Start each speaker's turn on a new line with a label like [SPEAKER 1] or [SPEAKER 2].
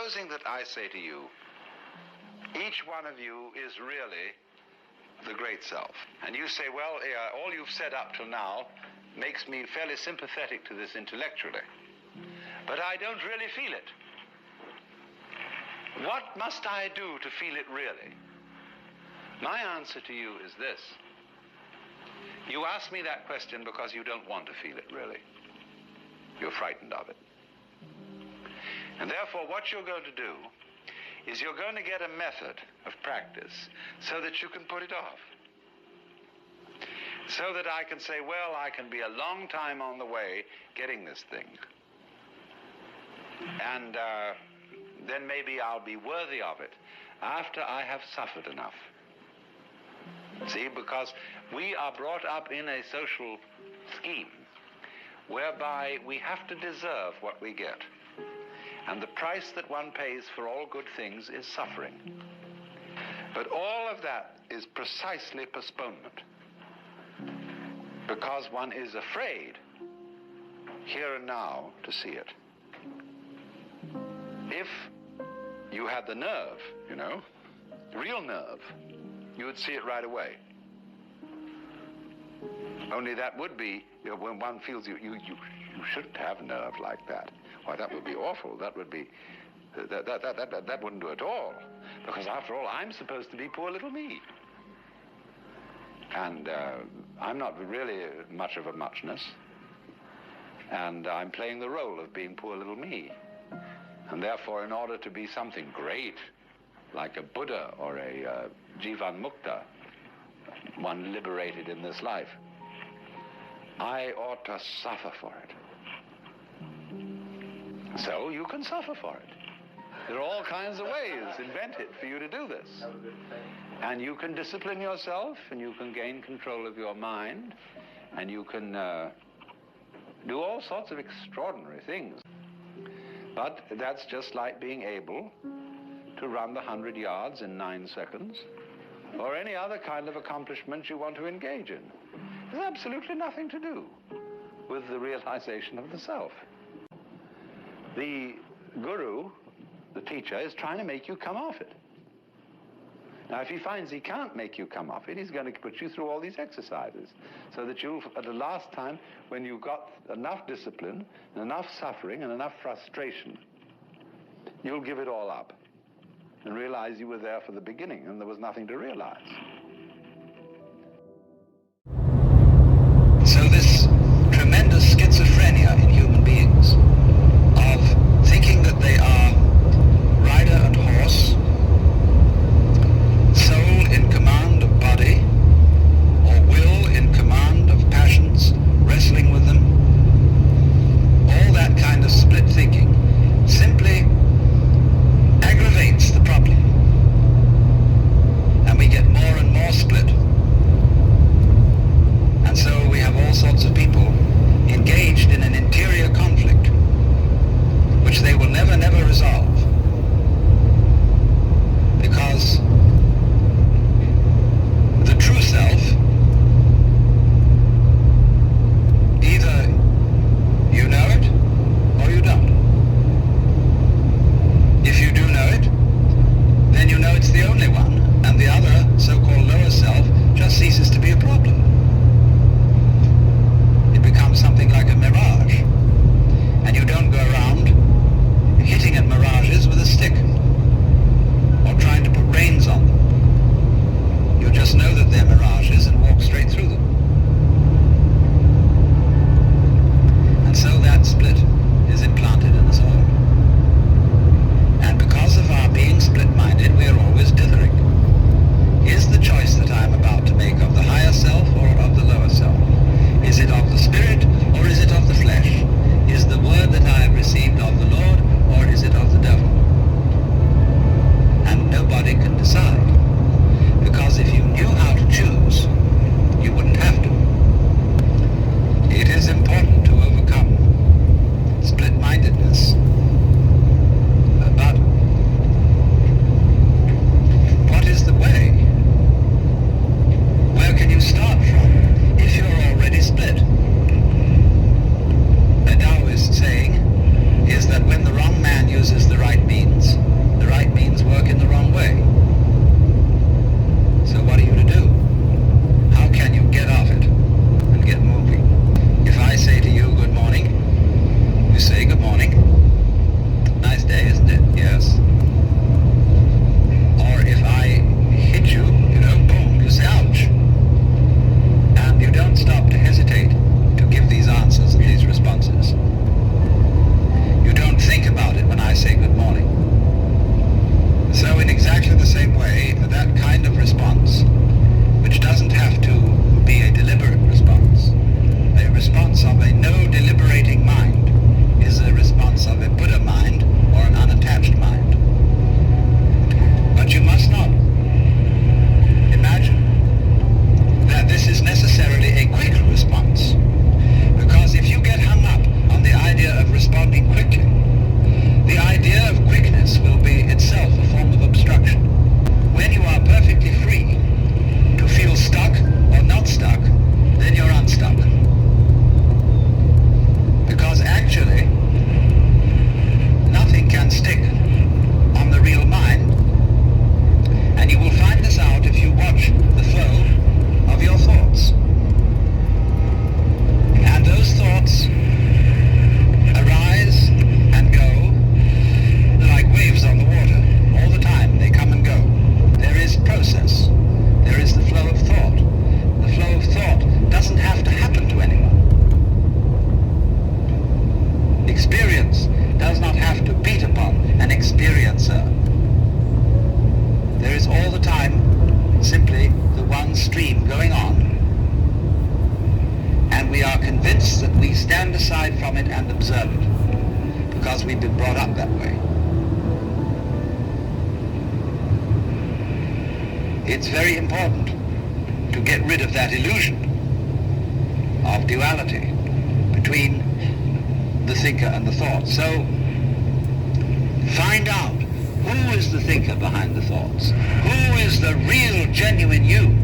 [SPEAKER 1] supposing that I say to you, each one of you is really the great self. And you say, well, all you've said up till now makes me fairly sympathetic to this intellectually. But I don't really feel it. What must I do to feel it really? My answer to you is this. You ask me that question because you don't want to feel it really. You're frightened of it. And therefore, what you're going to do is you're going to get a method of practice so that you can put it off. So that I can say, well, I can be a long time on the way getting this thing. And then maybe I'll be worthy of it after I have suffered enough. See, because we are brought up in a social scheme whereby we have to deserve what we get. And the price that one pays for all good things is suffering. But all of that is precisely postponement. Because one is afraid, here and now, to see it. If you had the nerve, real nerve, you would see it right away. Only that would be, when one feels you shouldn't have nerve like that. Why, that would be awful. That would be, that wouldn't do at all. Because after all, I'm supposed to be poor little me. And I'm not really much of a muchness. And I'm playing the role of being poor little me. And therefore, in order to be something great, like a Buddha or a Jivan Mukta, one liberated in this life, I ought to suffer for it. So you can suffer for it. There are all kinds of ways invented for you to do this. And you can discipline yourself, and you can gain control of your mind, and you can do all sorts of extraordinary things. But that's just like being able to run the 100 yards in 9 seconds, or any other kind of accomplishment you want to engage in. There's absolutely nothing to do with the realization of the self. The guru, the teacher, is trying to make you come off it. Now, if he finds he can't make you come off it, he's going to put you through all these exercises so that you'll, at the last time, when you've got enough discipline, and enough suffering, and enough frustration, you'll give it all up and realize you were there for the beginning and there was nothing to realize. So this tremendous schizophrenia in human beings of thinking that they are rider and horse, soul in command of body, or will in command of passions, wrestling with them, all that kind of split thinking simply aggravates the problem. And we get more and
[SPEAKER 2] Experience does not have to beat upon an experiencer. There is all the time simply the one stream going on. And we are convinced that we stand aside from it and observe it, because we've been brought up that way. It's very important to get rid of that illusion of duality between the thinker and the thought. So find out who is the thinker behind the thoughts, who is the real, genuine you.